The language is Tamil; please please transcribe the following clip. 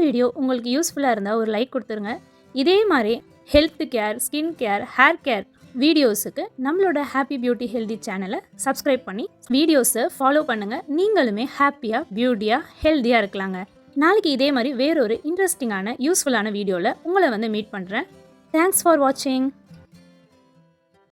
வீடியோ உங்களுக்கு யூஸ்ஃபுல்லாக இருந்தால் ஒரு லைக் கொடுத்துருங்க. இதே மாதிரி health care, skin care, hair care வீடியோஸுக்கு நம்மளோட ஹாப்பி பியூட்டி ஹெல்தி சேனலை சப்ஸ்கிரைப் பண்ணி வீடியோஸை ஃபாலோ பண்ணுங்கள். நீங்களுமே ஹாப்பியாக, பியூட்டியாக, ஹெல்த்தியாக இருக்கலாங்க. நாளைக்கு இதே மாதிரி வேறொரு இன்ட்ரெஸ்டிங்கான யூஸ்ஃபுல்லான வீடியோவில் உங்களை மீட் பண்ணுறேன். தேங்க்ஸ் ஃபார் வாட்சிங்.